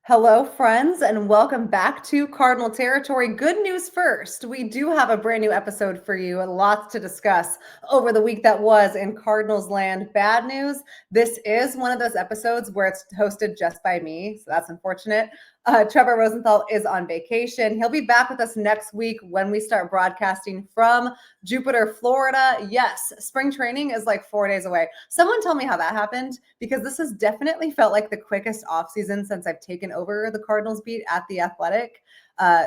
Hello, friends, and welcome back to Cardinal Territory. Good news first. We do have a brand new episode for you, lots to discuss over the week that was in Cardinals land. Bad news, this is one of those episodes where it's hosted just by me, so that's unfortunate. Trevor Rosenthal is on vacation. He'll be back with us next week when we start broadcasting from Jupiter, Florida. Yes, spring training is like 4 days away. Someone tell me how that happened, because this has definitely felt like the quickest offseason since I've taken over the Cardinals beat at The Athletic.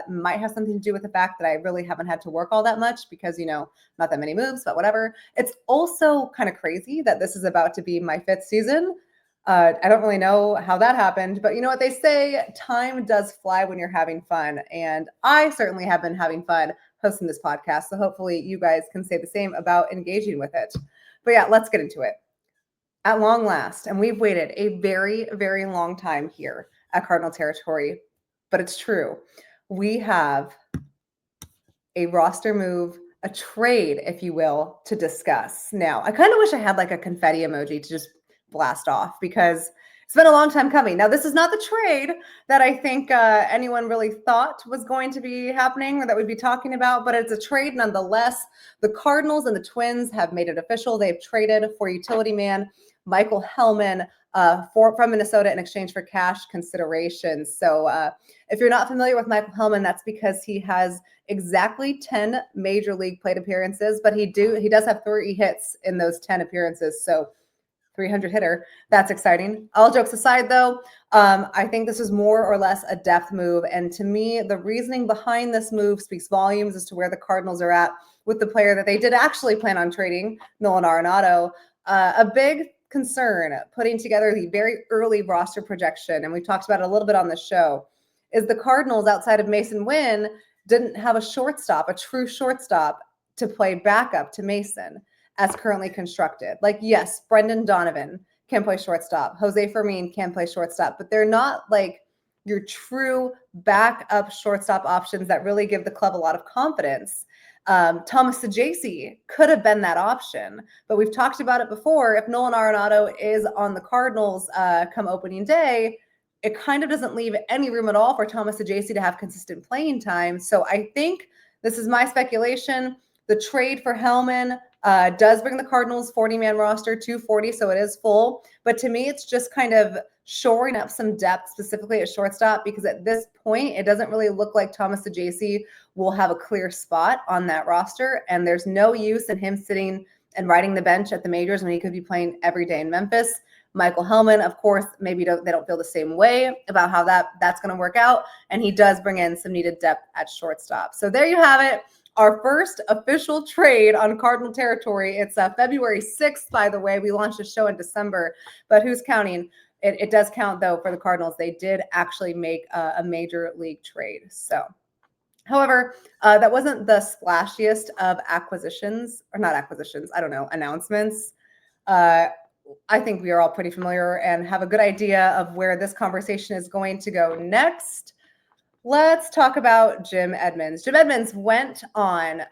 Might have something to do with the fact that I really haven't had to work all that much because, not that many moves, but whatever. It's also kind of crazy that this is about to be my fifth season. I don't really know how that happened, but you know what they say, time does fly when you're having fun. And I certainly have been having fun hosting this podcast. So hopefully you guys can say the same about engaging with it. But yeah, let's get into it. At long last, and we've waited a very, very long time here at Cardinal Territory, but it's true. We have a roster move, a trade, if you will, to discuss. Now, I kind of wish I had like a confetti emoji to just blast off because it's been a long time coming. Now, this is not the trade that I think anyone really thought was going to be happening or that we'd be talking about, but it's a trade nonetheless. The Cardinals and the Twins have made it official. They've traded for utility man Michael Hellman from Minnesota in exchange for cash considerations. So if you're not familiar with Michael Hellman, that's because he has exactly 10 major league plate appearances, but he does have 3 hits in those 10 appearances. So 300 hitter. That's exciting. All jokes aside, though, I think this is more or less a depth move. And to me, the reasoning behind this move speaks volumes as to where the Cardinals are at with the player that they did actually plan on trading, Nolan Arenado. A big concern putting together the very early roster projection, and we talked about it a little bit on the show, is the Cardinals outside of Mason Wynn didn't have a shortstop, a true shortstop to play backup to Mason as currently constructed. Like, yes, Brendan Donovan can play shortstop. Jose Fermin can play shortstop, but they're not like your true backup shortstop options that really give the club a lot of confidence. Thomas Saggese could have been that option, but we've talked about it before. If Nolan Arenado is on the Cardinals come opening day, it kind of doesn't leave any room at all for Thomas Saggese to have consistent playing time. So I think this is my speculation. The trade for Hellman does bring the Cardinals 40-man roster to 40, so it is full. But to me, it's just kind of shoring up some depth, specifically at shortstop, because at this point, it doesn't really look like Thomas Saggese will have a clear spot on that roster. And there's no use in him sitting and riding the bench at the majors when he could be playing every day in Memphis. Michael Hellman, of course, maybe they don't feel the same way about how that's going to work out. And he does bring in some needed depth at shortstop. So there you have it. Our first official trade on Cardinal territory. It's February 6th, by the way. We launched a show in December, but who's counting? It does count, though, for the Cardinals. They did actually make a major league trade. So, however, that wasn't the splashiest of acquisitions, or not acquisitions, I don't know, announcements. I think we are all pretty familiar and have a good idea of where this conversation is going to go next. Let's talk about Jim Edmonds. Jim Edmonds went on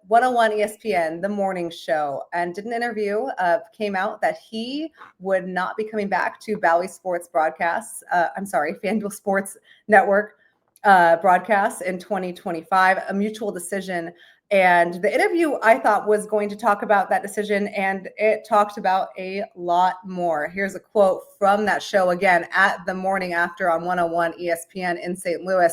101 ESPN, the morning show, and did an interview. Came out that he would not be coming back to Bally Sports broadcasts. FanDuel Sports Network broadcasts in 2025, a mutual decision. And the interview, I thought, was going to talk about that decision, and it talked about a lot more. Here's a quote from that show again at the morning after on 101 ESPN in St. Louis.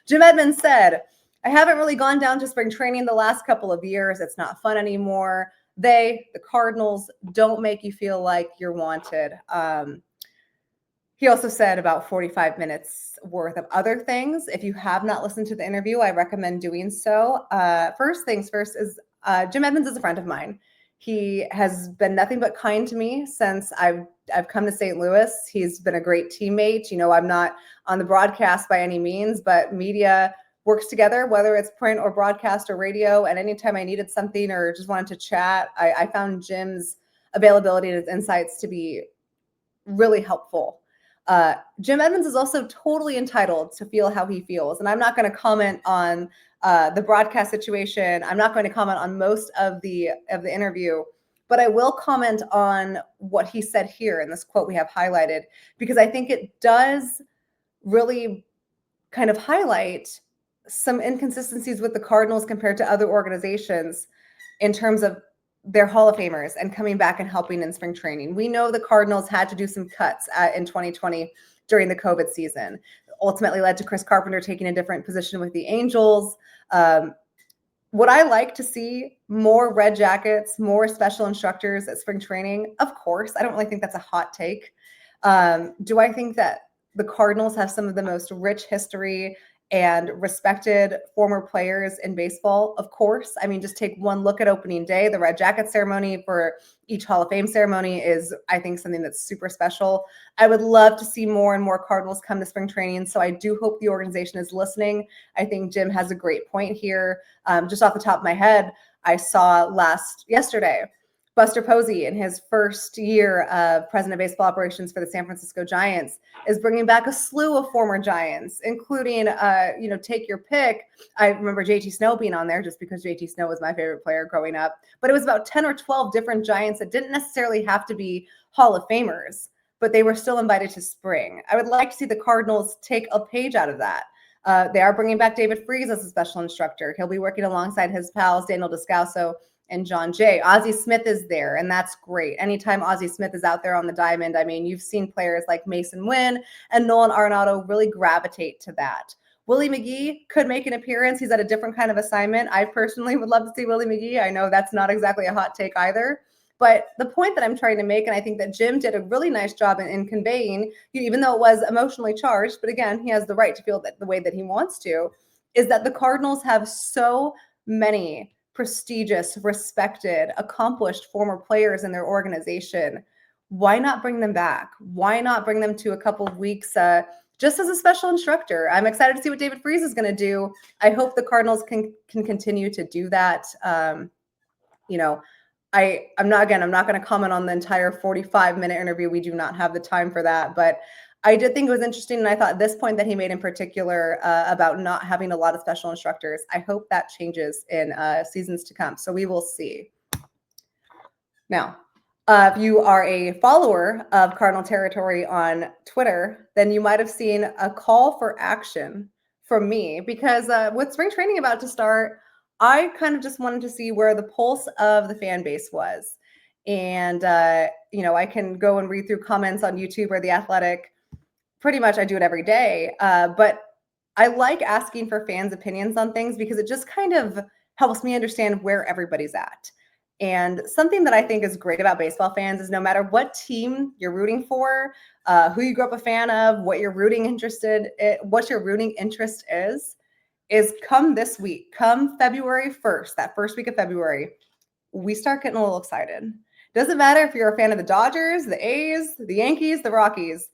Jim Edmonds said, "I haven't really gone down to spring training the last couple of years. It's not fun anymore. The Cardinals, don't make you feel like you're wanted." He also said about 45 minutes worth of other things. If you have not listened to the interview, I recommend doing so. First things first is Jim Edmonds is a friend of mine. He has been nothing but kind to me since I've come to St. Louis. He's been a great teammate. I'm not on the broadcast by any means, but media works together, whether it's print or broadcast or radio. And anytime I needed something or just wanted to chat, I found Jim's availability and his insights to be really helpful. Jim Edmonds is also totally entitled to feel how he feels. And I'm not going to comment on the broadcast situation. I'm not going to comment on most of the interview, but I will comment on what he said here in this quote we have highlighted, because I think it does really kind of highlight some inconsistencies with the Cardinals compared to other organizations in terms of their Hall of Famers and coming back and helping in spring training. We know the Cardinals had to do some cuts in 2020 during the COVID season. Ultimately led to Chris Carpenter taking a different position with the Angels. Would I like to see more red jackets, more special instructors at spring training? Of course. I don't really think that's a hot take. Do I think that the Cardinals have some of the most rich history and respected former players in baseball? Of course. I mean, just take one look at opening day. The red jacket ceremony for each Hall of Fame ceremony is, I think, something that's super special. I would love to see more and more Cardinals come to spring training. So I do hope the organization is listening. I think Jim has a great point here. Just off the top of my head, I saw yesterday, Buster Posey, in his first year of president of baseball operations for the San Francisco Giants, is bringing back a slew of former Giants, including, take your pick. I remember JT Snow being on there just because JT Snow was my favorite player growing up. But it was about 10 or 12 different Giants that didn't necessarily have to be Hall of Famers, but they were still invited to spring. I would like to see the Cardinals take a page out of that. They are bringing back David Freese as a special instructor. He'll be working alongside his pals, Daniel Descalso and John Jay. Ozzie Smith is there, and that's great. Anytime Ozzie Smith is out there on the diamond, I mean, you've seen players like Mason Wynn and Nolan Arenado really gravitate to that. Willie McGee could make an appearance. He's at a different kind of assignment. I personally would love to see Willie McGee. I know that's not exactly a hot take either. But the point that I'm trying to make, and I think that Jim did a really nice job in conveying, even though it was emotionally charged, but again, he has the right to feel that the way that he wants to, is that the Cardinals have so many prestigious, respected, accomplished former players in their organization. Why not bring them back? Why not bring them to a couple of weeks just as a special instructor? I'm excited to see what David Freese is going to do. I hope the Cardinals can continue to do that. I'm not going to comment on the entire 45-minute interview. We do not have the time for that, but I did think it was interesting, and I thought this point that he made in particular about not having a lot of special instructors, I hope that changes in seasons to come. So we will see. Now, if you are a follower of Cardinal Territory on Twitter, then you might have seen a call for action from me because with spring training about to start, I kind of just wanted to see where the pulse of the fan base was. And, I can go and read through comments on YouTube or The Athletic. Pretty much I do it every day. But I like asking for fans' opinions on things because it just kind of helps me understand where everybody's at. And something that I think is great about baseball fans is no matter what team you're rooting for, who you grew up a fan of, what your rooting interest is come this week, come February 1st, that first week of February, we start getting a little excited. Doesn't matter if you're a fan of the Dodgers, the A's, the Yankees, the Rockies.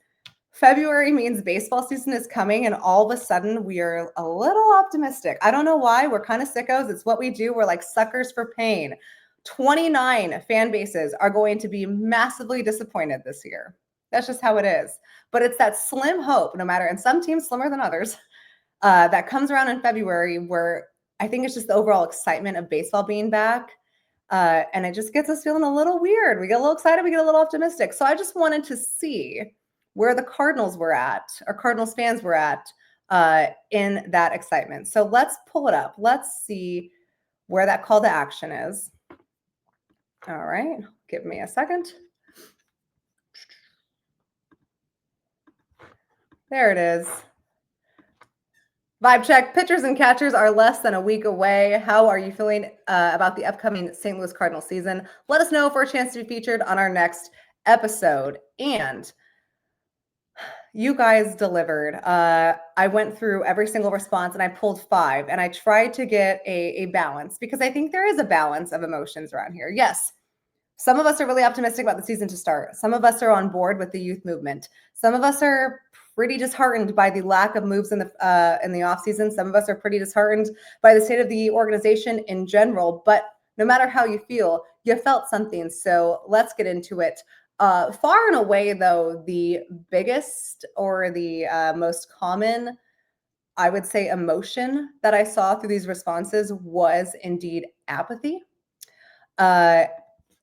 February means baseball season is coming, and all of a sudden we are a little optimistic. I don't know why. We're kind of sickos. It's what we do. We're like suckers for pain. 29 fan bases are going to be massively disappointed this year. That's just how it is. But it's that slim hope, no matter, and some teams slimmer than others, that comes around in February where I think it's just the overall excitement of baseball being back. And it just gets us feeling a little weird. We get a little excited. We get a little optimistic. So I just wanted to see where the Cardinals were at, or Cardinals fans were at in that excitement. So let's pull it up. Let's see where that call to action is. All right, give me a second. There it is. Vibe check. Pitchers and catchers are less than a week away. How are you feeling about the upcoming St. Louis Cardinals season? Let us know for a chance to be featured on our next episode. And you guys delivered. I went through every single response and I pulled 5, and I tried to get a balance because I think there is a balance of emotions around here. Yes, some of us are really optimistic about the season to start. Some of us are on board with the youth movement. Some of us are pretty disheartened by the lack of moves in the offseason. Some of us are pretty disheartened by the state of the organization in general. But no matter how you feel, you felt something. So let's get into it. Far and away, though, the biggest or the most common, I would say, emotion that I saw through these responses was indeed apathy.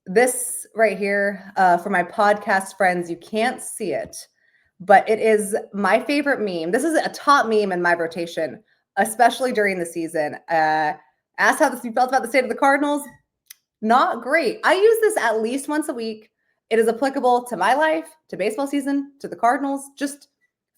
This right here, for my podcast friends, you can't see it, but it is my favorite meme. This is a top meme in my rotation, especially during the season. Asked how you felt about the state of the Cardinals. Not great. I use this at least once a week. It is applicable to my life, to baseball season, to the Cardinals. Just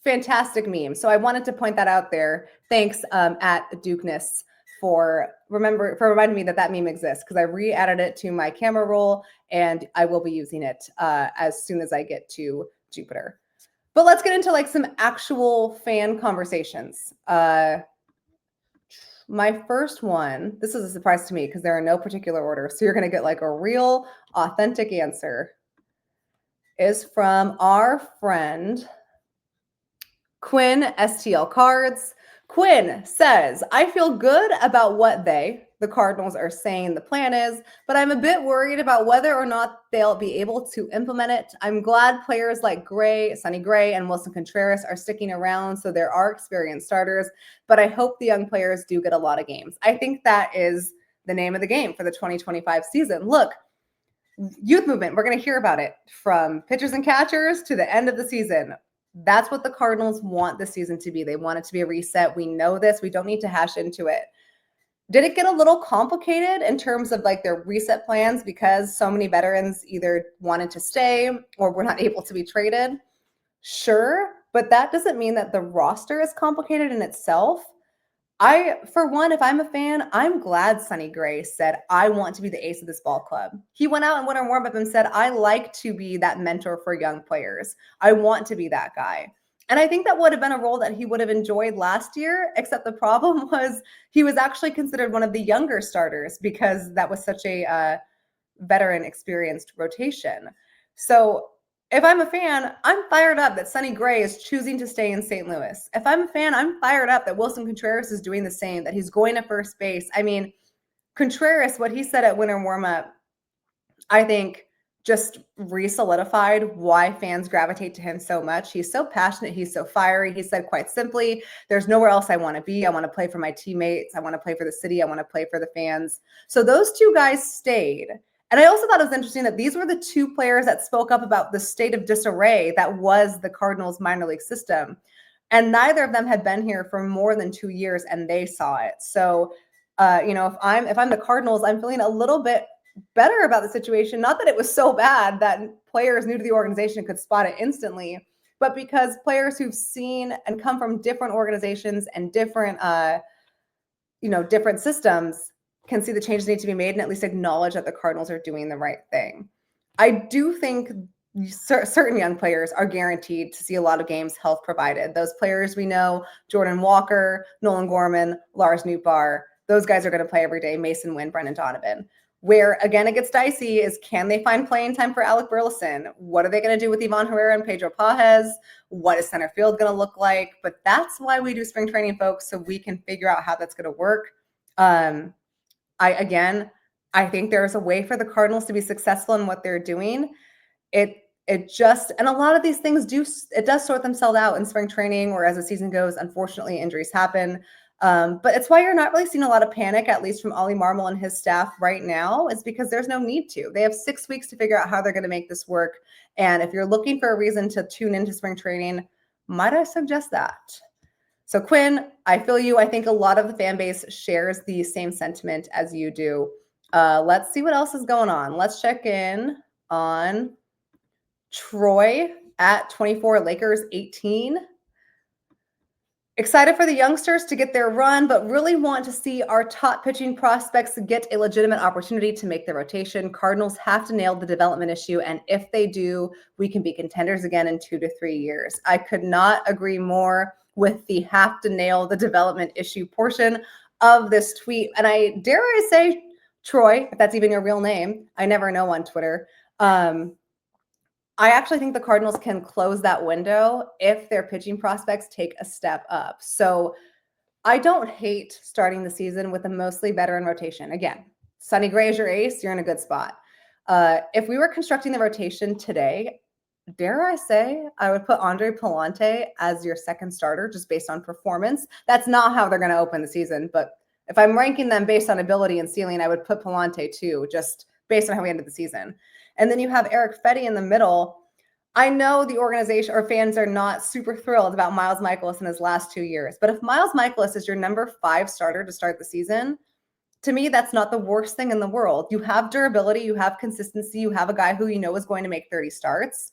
fantastic meme. So I wanted to point that out there. Thanks at Dukeness for reminding me that meme exists, because I re-added it to my camera roll and I will be using it as soon as I get to Jupiter. But let's get into like some actual fan conversations. My first one, this is a surprise to me because there are no particular order. So you're going to get like a real authentic answer, is from our friend Quinn STL Cards. Quinn says, I feel good about what the Cardinals, are saying the plan is, but I'm a bit worried about whether or not they'll be able to implement it. I'm glad players like Sonny Gray, and Wilson Contreras are sticking around, so there are experienced starters, but I hope the young players do get a lot of games. I think that is the name of the game for the 2025 season. Look, youth movement, we're going to hear about it from pitchers and catchers to the end of the season. That's what the Cardinals want the season to be. They want it to be a reset. We know this. We don't need to hash into it. Did it get a little complicated in terms of like their reset plans because so many veterans either wanted to stay or were not able to be traded? Sure, but that doesn't mean that the roster is complicated in itself. For one, if I'm a fan, I'm glad Sonny Gray said, I want to be the ace of this ball club. He went out in winter warm-up and said, I like to be that mentor for young players. I want to be that guy. And I think that would have been a role that he would have enjoyed last year, except the problem was he was actually considered one of the younger starters because that was such a veteran experienced rotation. So if I'm a fan, I'm fired up that Sonny Gray is choosing to stay in St. Louis. If I'm a fan, I'm fired up that Wilson Contreras is doing the same, that he's going to first base. I mean, Contreras, what he said at winter warm-up, I think just re-solidified why fans gravitate to him so much. He's so passionate. He's so fiery. He said quite simply, there's nowhere else I want to be. I want to play for my teammates. I want to play for the city. I want to play for the fans. So those two guys stayed. And I also thought it was interesting that these were the two players that spoke up about the state of disarray that was the Cardinals minor league system. And neither of them had been here for more than 2 years, and they saw it. So, if I'm the Cardinals, I'm feeling a little bit better about the situation. Not that it was so bad that players new to the organization could spot it instantly, but because players who've seen and come from different organizations and different, different systems can see the changes need to be made and at least acknowledge that the Cardinals are doing the right thing. I do think certain young players are guaranteed to see a lot of games, health provided. Those players we know, Jordan Walker, Nolan Gorman, Lars Nootbaar, those guys are going to play every day. Mason Wynn, Brendan Donovan. Where, again, it gets dicey is, can they find playing time for Alec Burleson? What are they going to do with Ivan Herrera and Pedro Pajes? What is center field going to look like? But that's why we do spring training, folks, so we can figure out how that's going to work. I think there's a way for the Cardinals to be successful in what they're doing. And a lot of these things does sort themselves out in spring training, or as the season goes, unfortunately, injuries happen. But it's why you're not really seeing a lot of panic, at least from Ollie Marmol and his staff right now, is because there's no need to. They have 6 weeks to figure out how they're going to make this work. And if you're looking for a reason to tune into spring training, might I suggest that? So Quinn, I feel you. I think a lot of the fan base shares the same sentiment as you do. Let's see what else is going on. Let's check in on Troy at 24 Lakers 18. Excited for the youngsters to get their run, but really want to see our top pitching prospects get a legitimate opportunity to make the rotation. Cardinals have to nail the development issue, and if they do, we can be contenders again in 2 to 3 years. I could not agree more with the have to nail the development issue portion of this tweet. And dare I say, Troy, if that's even your real name, I never know on Twitter. I actually think the Cardinals can close that window if their pitching prospects take a step up. So I don't hate starting the season with a mostly veteran rotation. Again, Sonny Gray is your ace. You're in a good spot. If we were constructing the rotation today, dare I say, I would put Andre Palante as your second starter just based on performance. That's not how they're going to open the season. But if I'm ranking them based on ability and ceiling, I would put Palante too, just based on how we ended the season. And then you have Eric Fetty in the middle. I know the organization or fans are not super thrilled about Miles Michaelis in his last 2 years, but if Miles Michaelis is your number 5 starter to start the season, to me, that's not the worst thing in the world. You have durability, you have consistency, you have a guy who you know is going to make 30 starts.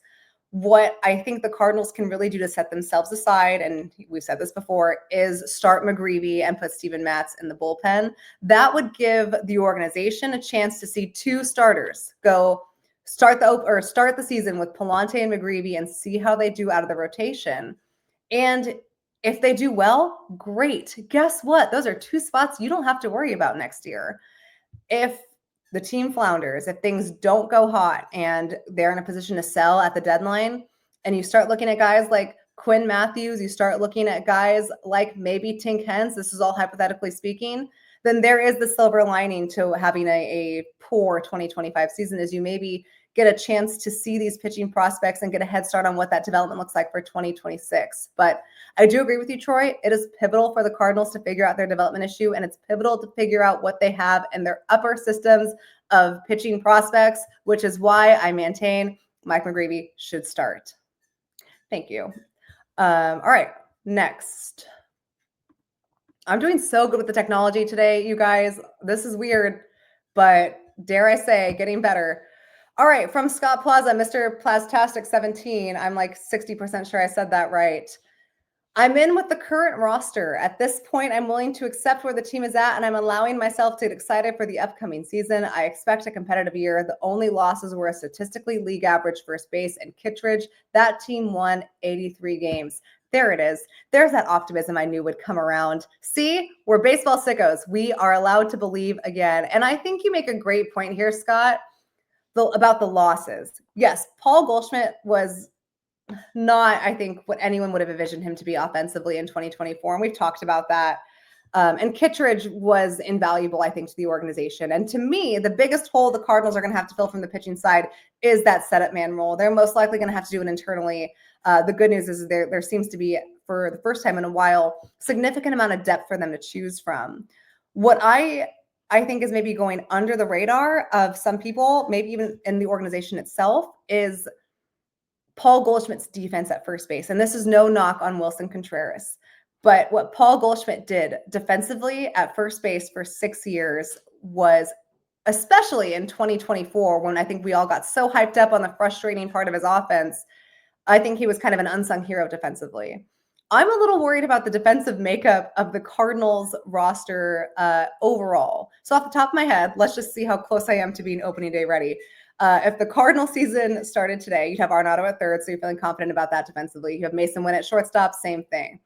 What I think the Cardinals can really do to set themselves aside, and we've said this before, is start McGreevy and put Steven Matz in the bullpen. That would give the organization a chance to see 2 starters go start the season with Palante and McGreevy and see how they do out of the rotation. And if they do well, great. Guess what? Those are 2 spots you don't have to worry about next year. If the team flounders, if things don't go hot and they're in a position to sell at the deadline, and you start looking at guys like Quinn Matthews, you start looking at guys like maybe Tink Hens, this is all hypothetically speaking, then there is the silver lining to having a poor 2025 season is you maybe get a chance to see these pitching prospects and get a head start on what that development looks like for 2026. But I do agree with you, Troy. It is pivotal for the Cardinals to figure out their development issue, and it's pivotal to figure out what they have in their upper systems of pitching prospects, which is why I maintain Mike McGreevy should start. Thank you. All right, next. I'm doing so good with the technology today, you guys. This is weird, but dare I say, getting better. All right, from Scott Plaza, Mr. Plastastic 17. I'm like 60% sure I said that right. I'm in with the current roster. At this point, I'm willing to accept where the team is at, and I'm allowing myself to get excited for the upcoming season. I expect a competitive year. The only losses were a statistically league average first base and Kittredge. That team won 83 games. There it is. There's that optimism I knew would come around. See, we're baseball sickos. We are allowed to believe again. And I think you make a great point here, Scott, about the losses. Yes, Paul Goldschmidt was not, I think, what anyone would have envisioned him to be offensively in 2024. And we've talked about that. And Kittredge was invaluable, I think, to the organization. And to me, the biggest hole the Cardinals are going to have to fill from the pitching side is that setup man role. They're most likely going to have to do it internally. The good news is there seems to be, for the first time in a while, significant amount of depth for them to choose from. What I think is maybe going under the radar of some people, maybe even in the organization itself, is Paul Goldschmidt's defense at first base. And this is no knock on Wilson Contreras. But what Paul Goldschmidt did defensively at first base for 6 years was, especially in 2024, when I think we all got so hyped up on the frustrating part of his offense, I think he was kind of an unsung hero defensively. I'm a little worried about the defensive makeup of the Cardinals roster overall. So off the top of my head, let's just see how close I am to being opening day ready. If the Cardinal season started today, you'd have Arenado at third, so you're feeling confident about that defensively. You have Mason Winn at shortstop, same thing.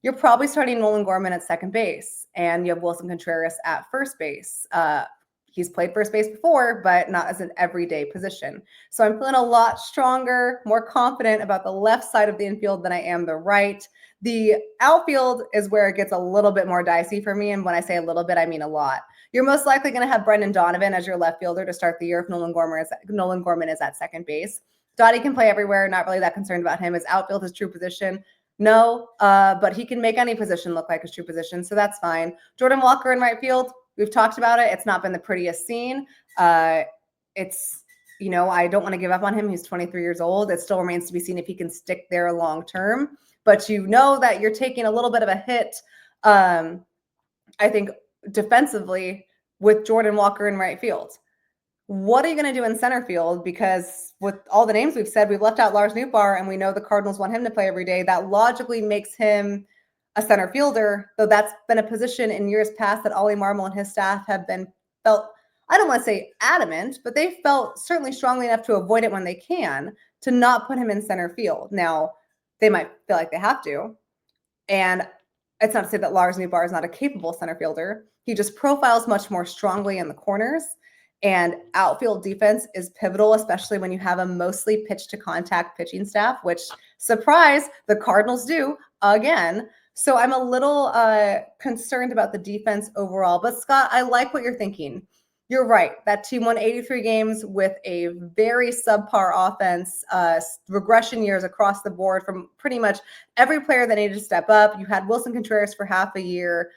You're probably starting Nolan Gorman at second base, and you have Wilson Contreras at first base. He's played first base before, but not as an everyday position. So I'm feeling a lot stronger, more confident about the left side of the infield than I am the right. The outfield is where it gets a little bit more dicey for me. And when I say a little bit, I mean a lot. You're most likely going to have Brendan Donovan as your left fielder to start the year if Nolan Gorman is at second base. Dottie can play everywhere. Not really that concerned about him. His outfield, his true position. No, but he can make any position look like his true position. So that's fine. Jordan Walker in right field. We've talked about it. It's not been the prettiest scene. It's, I don't want to give up on him. He's 23 years old. It still remains to be seen if he can stick there long term. But you know that you're taking a little bit of a hit, I think, defensively with Jordan Walker in right field. What are you going to do in center field? Because with all the names we've said, we've left out Lars Nootbaar, and we know the Cardinals want him to play every day. That logically makes him a center fielder, though that's been a position in years past that Ollie Marmol and his staff have felt, I don't want to say adamant, but they felt certainly strongly enough to avoid it when they can, to not put him in center field. Now, they might feel like they have to. And it's not to say that Lars Nootbaar is not a capable center fielder. He just profiles much more strongly in the corners. And outfield defense is pivotal, especially when you have a mostly pitch to contact pitching staff, which, surprise, the Cardinals do again. So I'm a little concerned about the defense overall. But Scott, I like what you're thinking. You're right. That team won 83 games with a very subpar offense, regression years across the board from pretty much every player that needed to step up. You had Wilson Contreras for half a year.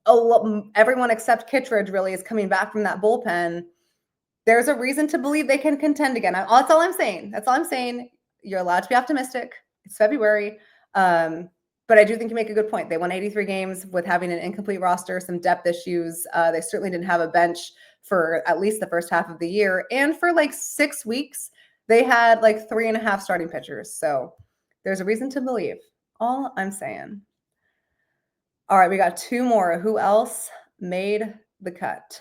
Everyone except Kittredge really is coming back from that bullpen. there's a reason to believe they can contend again. That's all I'm saying. That's all I'm saying. You're allowed to be optimistic. It's February. But I do think you make a good point. They won 83 games with having an incomplete roster, some depth issues. They certainly didn't have a bench for at least the first half of the year. And for like 6 weeks, they had like 3.5 starting pitchers. So there's a reason to believe. All I'm saying. All right, we got 2 more. Who else made the cut?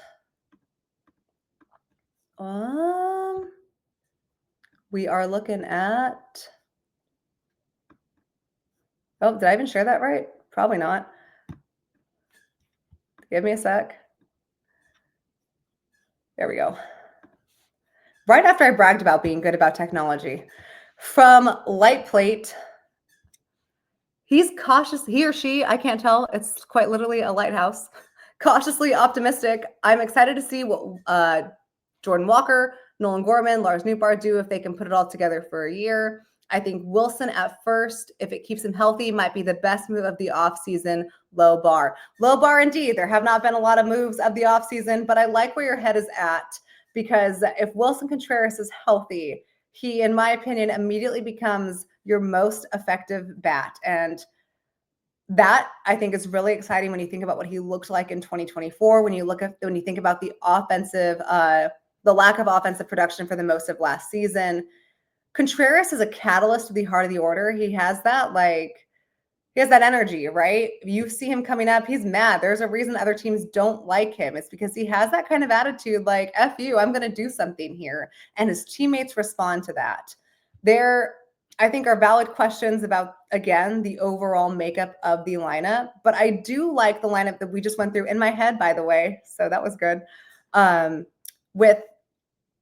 We are looking at. Oh, did I even share that right? Probably not. Give me a sec. There we go. Right after I bragged about being good about technology. From Light Plate, he's cautious, he or she, I can't tell. It's quite literally a lighthouse. Cautiously optimistic. I'm excited to see what Jordan Walker, Nolan Gorman, Lars Nootbaar do if they can put it all together for a year. I think Wilson at first, if it keeps him healthy, might be the best move of the offseason. Low bar. Low bar indeed. There have not been a lot of moves of the offseason, but I like where your head is at because if Wilson Contreras is healthy, he, in my opinion, immediately becomes your most effective bat. And that I think is really exciting when you think about what he looked like in 2024. When you think about the lack of offensive production for the most of last season. Contreras is a catalyst to the heart of the order. He has that energy, right? You see him coming up, he's mad. There's a reason other teams don't like him. It's because he has that kind of attitude like, F you, I'm going to do something here. And his teammates respond to that. There, I think, are valid questions about, again, the overall makeup of the lineup. But I do like the lineup that we just went through in my head, by the way. So that was good. With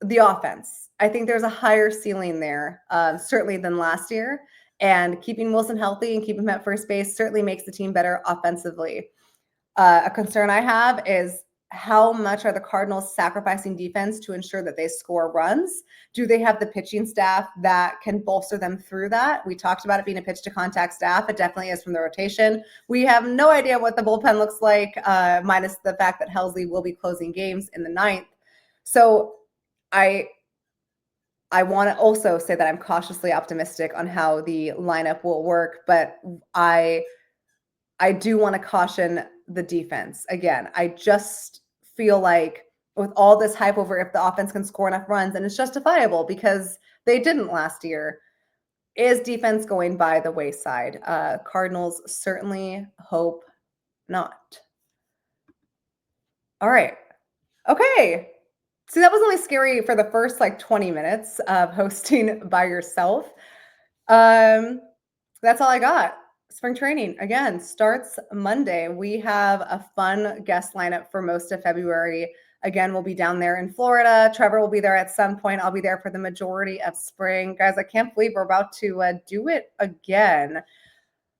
the offense. I think there's a higher ceiling there, certainly than last year. And keeping Wilson healthy and keeping him at first base certainly makes the team better offensively. A concern I have is how much are the Cardinals sacrificing defense to ensure that they score runs? Do they have the pitching staff that can bolster them through that? We talked about it being a pitch to contact staff. It definitely is from the rotation. We have no idea what the bullpen looks like, minus the fact that Helsley will be closing games in the 9th. So I want to also say that I'm cautiously optimistic on how the lineup will work, but I do want to caution the defense. Again, I just feel like with all this hype over if the offense can score enough runs, and it's justifiable because they didn't last year, is defense going by the wayside? Cardinals certainly hope not. All right. Okay. See, that was only scary for the first 20 minutes of hosting by yourself. That's all I got. Spring training, again, starts Monday. We have a fun guest lineup for most of February. Again, we'll be down there in Florida. Trevor will be there at some point. I'll be there for the majority of spring. Guys, I can't believe we're about to do it again.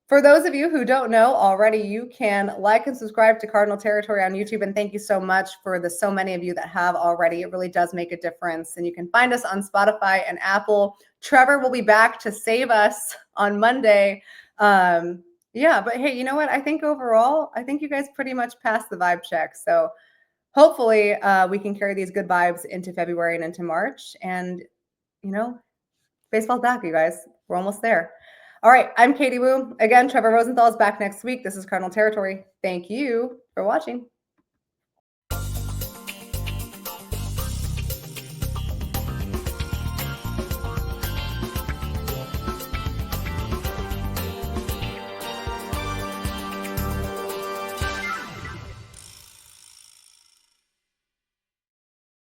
For those of you who don't know already, you can like and subscribe to Cardinal Territory on YouTube. And thank you so much for the so many of you that have already. It really does make a difference. And you can find us on Spotify and Apple. Trevor will be back to save us on Monday. Yeah, but hey, you know what? I think overall, I think you guys pretty much passed the vibe check. So hopefully we can carry these good vibes into February and into March. And, baseball's back, you guys. We're almost there. All right, I'm Katie Wu. Again, Trevor Rosenthal is back next week. This is Cardinal Territory. Thank you for watching.